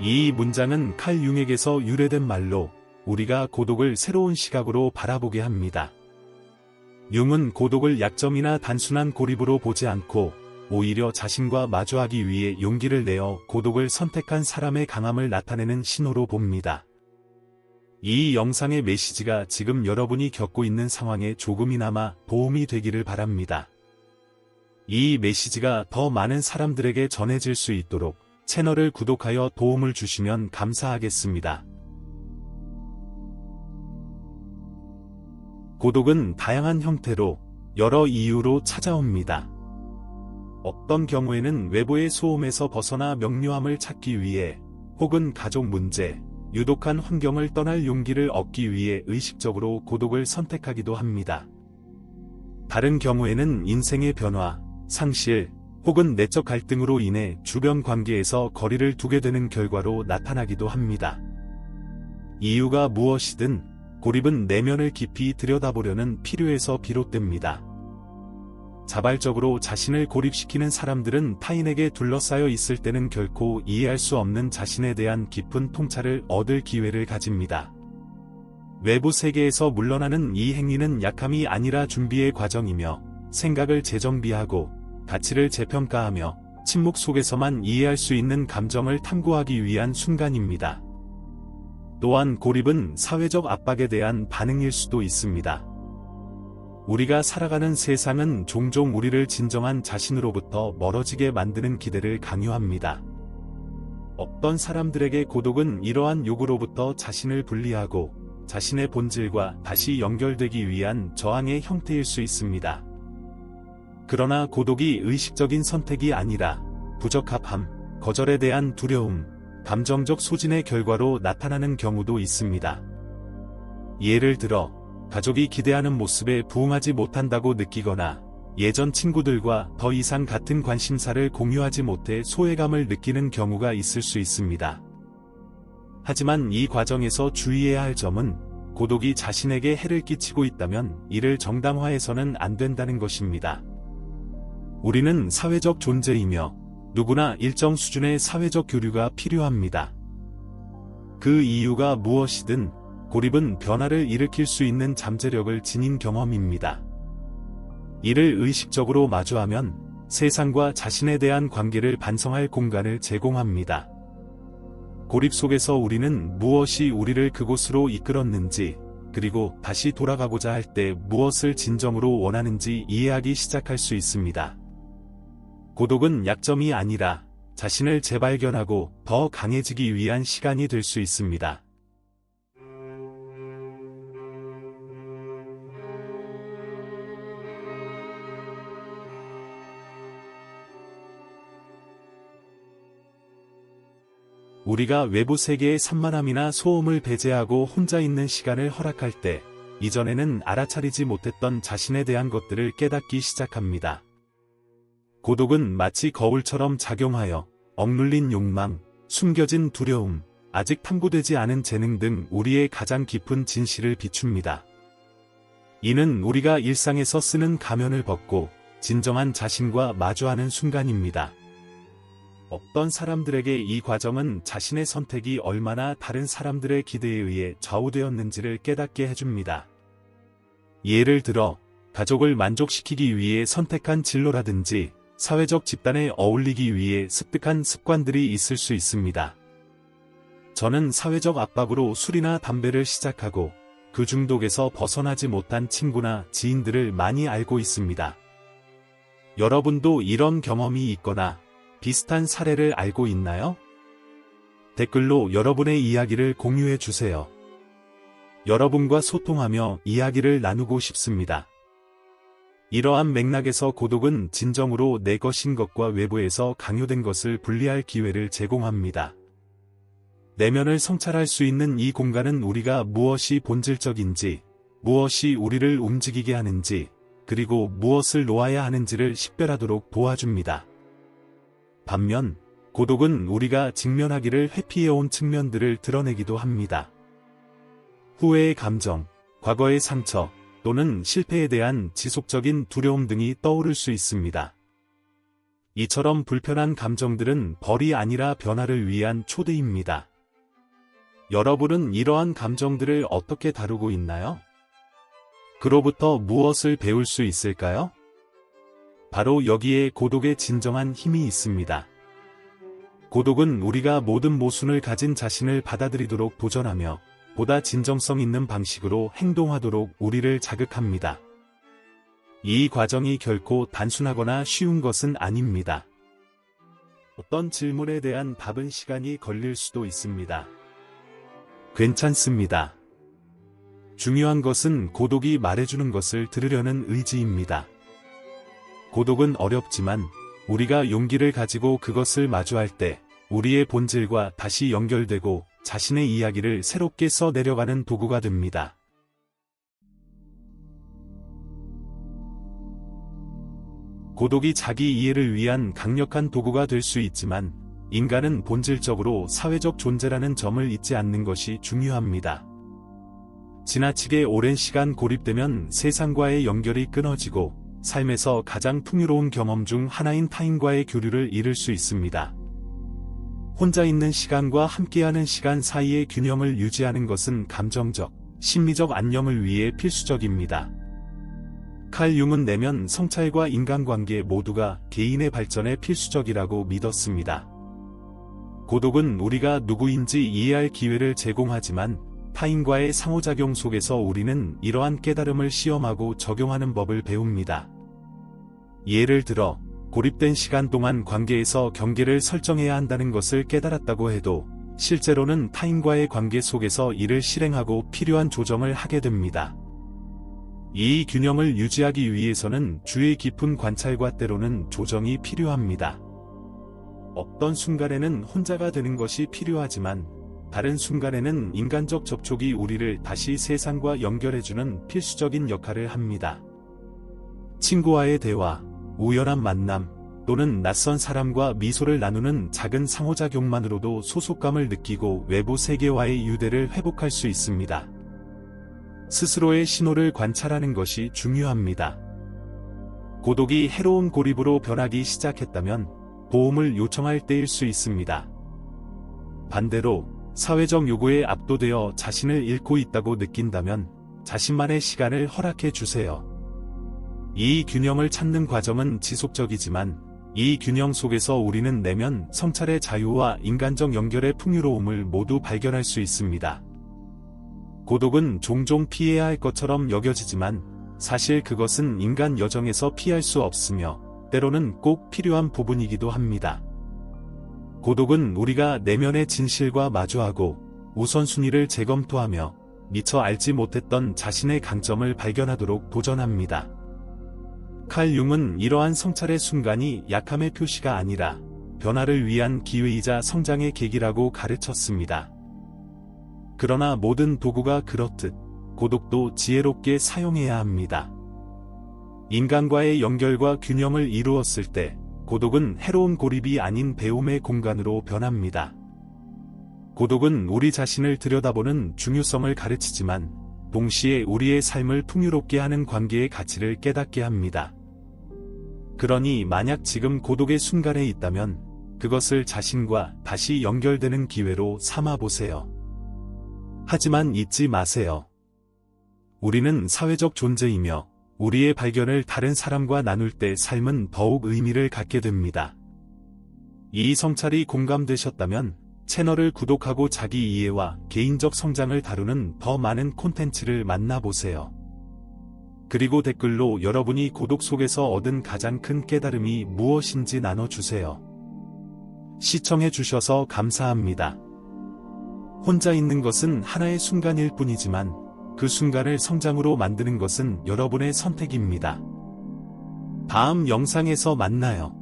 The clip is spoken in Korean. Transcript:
이 문장은 칼 융에게서 유래된 말로 우리가 고독을 새로운 시각으로 바라보게 합니다. 융은 고독을 약점이나 단순한 고립으로 보지 않고 오히려 자신과 마주하기 위해 용기를 내어 고독을 선택한 사람의 강함을 나타내는 신호로 봅니다. 이 영상의 메시지가 지금 여러분이 겪고 있는 상황에 조금이나마 도움이 되기를 바랍니다. 이 메시지가 더 많은 사람들에게 전해질 수 있도록 채널을 구독하여 도움을 주시면 감사하겠습니다. 고독은 다양한 형태로 여러 이유로 찾아옵니다. 어떤 경우에는 외부의 소음에서 벗어나 명료함을 찾기 위해, 혹은 가족 문제, 유독한 환경을 떠날 용기를 얻기 위해 의식적으로 고독을 선택하기도 합니다. 다른 경우에는 인생의 변화, 상실, 혹은 내적 갈등으로 인해 주변 관계에서 거리를 두게 되는 결과로 나타나기도 합니다. 이유가 무엇이든 고립은 내면을 깊이 들여다보려는 필요에서 비롯됩니다. 자발적으로 자신을 고립시키는 사람들은 타인에게 둘러싸여 있을 때는 결코 이해할 수 없는 자신에 대한 깊은 통찰을 얻을 기회를 가집니다. 외부 세계에서 물러나는 이 행위는 약함이 아니라 준비의 과정이며, 생각을 재정비하고 가치를 재평가하며 침묵 속에서만 이해할 수 있는 감정을 탐구하기 위한 순간입니다. 또한 고립은 사회적 압박에 대한 반응일 수도 있습니다. 우리가 살아가는 세상은 종종 우리를 진정한 자신으로부터 멀어지게 만드는 기대를 강요합니다. 어떤 사람들에게 고독은 이러한 요구로부터 자신을 분리하고 자신의 본질과 다시 연결되기 위한 저항의 형태일 수 있습니다. 그러나 고독이 의식적인 선택이 아니라 부적합함, 거절에 대한 두려움, 감정적 소진의 결과로 나타나는 경우도 있습니다. 예를 들어, 가족이 기대하는 모습에 부응하지 못한다고 느끼거나 예전 친구들과 더 이상 같은 관심사를 공유하지 못해 소외감을 느끼는 경우가 있을 수 있습니다. 하지만 이 과정에서 주의해야 할 점은 고독이 자신에게 해를 끼치고 있다면 이를 정당화해서는 안 된다는 것입니다. 우리는 사회적 존재이며 누구나 일정 수준의 사회적 교류가 필요합니다. 그 이유가 무엇이든 고립은 변화를 일으킬 수 있는 잠재력을 지닌 경험입니다. 이를 의식적으로 마주하면 세상과 자신에 대한 관계를 반성할 공간을 제공합니다. 고립 속에서 우리는 무엇이 우리를 그곳으로 이끌었는지, 그리고 다시 돌아가고자 할 때 무엇을 진정으로 원하는지 이해하기 시작할 수 있습니다. 고독은 약점이 아니라 자신을 재발견하고 더 강해지기 위한 시간이 될 수 있습니다. 우리가 외부 세계의 산만함이나 소음을 배제하고 혼자 있는 시간을 허락할 때, 이전에는 알아차리지 못했던 자신에 대한 것들을 깨닫기 시작합니다. 고독은 마치 거울처럼 작용하여 억눌린 욕망, 숨겨진 두려움, 아직 탐구되지 않은 재능 등 우리의 가장 깊은 진실을 비춥니다. 이는 우리가 일상에서 쓰는 가면을 벗고 진정한 자신과 마주하는 순간입니다. 어떤 사람들에게 이 과정은 자신의 선택이 얼마나 다른 사람들의 기대에 의해 좌우되었는지를 깨닫게 해줍니다. 예를 들어, 가족을 만족시키기 위해 선택한 진로라든지 사회적 집단에 어울리기 위해 습득한 습관들이 있을 수 있습니다. 저는 사회적 압박으로 술이나 담배를 시작하고 그 중독에서 벗어나지 못한 친구나 지인들을 많이 알고 있습니다. 여러분도 이런 경험이 있거나 비슷한 사례를 알고 있나요? 댓글로 여러분의 이야기를 공유해 주세요. 여러분과 소통하며 이야기를 나누고 싶습니다. 이러한 맥락에서 고독은 진정으로 내 것인 것과 외부에서 강요된 것을 분리할 기회를 제공합니다. 내면을 성찰할 수 있는 이 공간은 우리가 무엇이 본질적인지, 무엇이 우리를 움직이게 하는지, 그리고 무엇을 놓아야 하는지를 식별하도록 도와줍니다. 반면, 고독은 우리가 직면하기를 회피해온 측면들을 드러내기도 합니다. 후회의 감정, 과거의 상처, 또는 실패에 대한 지속적인 두려움 등이 떠오를 수 있습니다. 이처럼 불편한 감정들은 벌이 아니라 변화를 위한 초대입니다. 여러분은 이러한 감정들을 어떻게 다루고 있나요? 그로부터 무엇을 배울 수 있을까요? 바로 여기에 고독의 진정한 힘이 있습니다. 고독은 우리가 모든 모순을 가진 자신을 받아들이도록 도전하며 보다 진정성 있는 방식으로 행동하도록 우리를 자극합니다. 이 과정이 결코 단순하거나 쉬운 것은 아닙니다. 어떤 질문에 대한 답은 시간이 걸릴 수도 있습니다. 괜찮습니다. 중요한 것은 고독이 말해주는 것을 들으려는 의지입니다. 고독은 어렵지만 우리가 용기를 가지고 그것을 마주할 때 우리의 본질과 다시 연결되고 자신의 이야기를 새롭게 써내려가는 도구가 됩니다. 고독이 자기 이해를 위한 강력한 도구가 될 수 있지만 인간은 본질적으로 사회적 존재라는 점을 잊지 않는 것이 중요합니다. 지나치게 오랜 시간 고립되면 세상과의 연결이 끊어지고 삶에서 가장 풍요로운 경험 중 하나인 타인과의 교류를 잃을 수 있습니다. 혼자 있는 시간과 함께하는 시간 사이의 균형을 유지하는 것은 감정적, 심리적 안녕을 위해 필수적입니다. 칼 융은 내면 성찰과 인간관계 모두가 개인의 발전에 필수적이라고 믿었습니다. 고독은 우리가 누구인지 이해할 기회를 제공하지만 타인과의 상호작용 속에서 우리는 이러한 깨달음을 시험하고 적용하는 법을 배웁니다. 예를 들어 고립된 시간 동안 관계에서 경계를 설정해야 한다는 것을 깨달았다고 해도 실제로는 타인과의 관계 속에서 이를 실행하고 필요한 조정을 하게 됩니다. 이 균형을 유지하기 위해서는 주의 깊은 관찰과 때로는 조정이 필요합니다. 어떤 순간에는 혼자가 되는 것이 필요하지만 다른 순간에는 인간적 접촉이 우리를 다시 세상과 연결해주는 필수적인 역할을 합니다. 친구와의 대화, 우연한 만남, 또는 낯선 사람과 미소를 나누는 작은 상호작용만으로도 소속감을 느끼고 외부 세계와의 유대를 회복할 수 있습니다. 스스로의 신호를 관찰하는 것이 중요합니다. 고독이 해로운 고립으로 변하기 시작했다면 도움을 요청할 때일 수 있습니다. 반대로 사회적 요구에 압도되어 자신을 잃고 있다고 느낀다면 자신만의 시간을 허락해 주세요. 이 균형을 찾는 과정은 지속적이지만 이 균형 속에서 우리는 내면 성찰의 자유와 인간적 연결의 풍요로움을 모두 발견할 수 있습니다. 고독은 종종 피해야 할 것처럼 여겨지지만 사실 그것은 인간 여정에서 피할 수 없으며 때로는 꼭 필요한 부분이기도 합니다. 고독은 우리가 내면의 진실과 마주하고 우선순위를 재검토하며 미처 알지 못했던 자신의 강점을 발견하도록 도전합니다. 칼 융은 이러한 성찰의 순간이 약함의 표시가 아니라 변화를 위한 기회이자 성장의 계기라고 가르쳤습니다. 그러나 모든 도구가 그렇듯 고독도 지혜롭게 사용해야 합니다. 인간과의 연결과 균형을 이루었을 때 고독은 해로운 고립이 아닌 배움의 공간으로 변합니다. 고독은 우리 자신을 들여다보는 중요성을 가르치지만 동시에 우리의 삶을 풍요롭게 하는 관계의 가치를 깨닫게 합니다. 그러니 만약 지금 고독의 순간에 있다면 그것을 자신과 다시 연결되는 기회로 삼아보세요. 하지만 잊지 마세요. 우리는 사회적 존재이며 우리의 발견을 다른 사람과 나눌 때 삶은 더욱 의미를 갖게 됩니다. 이 성찰이 공감되셨다면 채널을 구독하고 자기 이해와 개인적 성장을 다루는 더 많은 콘텐츠를 만나보세요. 그리고 댓글로 여러분이 고독 속에서 얻은 가장 큰 깨달음이 무엇인지 나눠주세요. 시청해주셔서 감사합니다. 혼자 있는 것은 하나의 순간일 뿐이지만 그 순간을 성장으로 만드는 것은 여러분의 선택입니다. 다음 영상에서 만나요.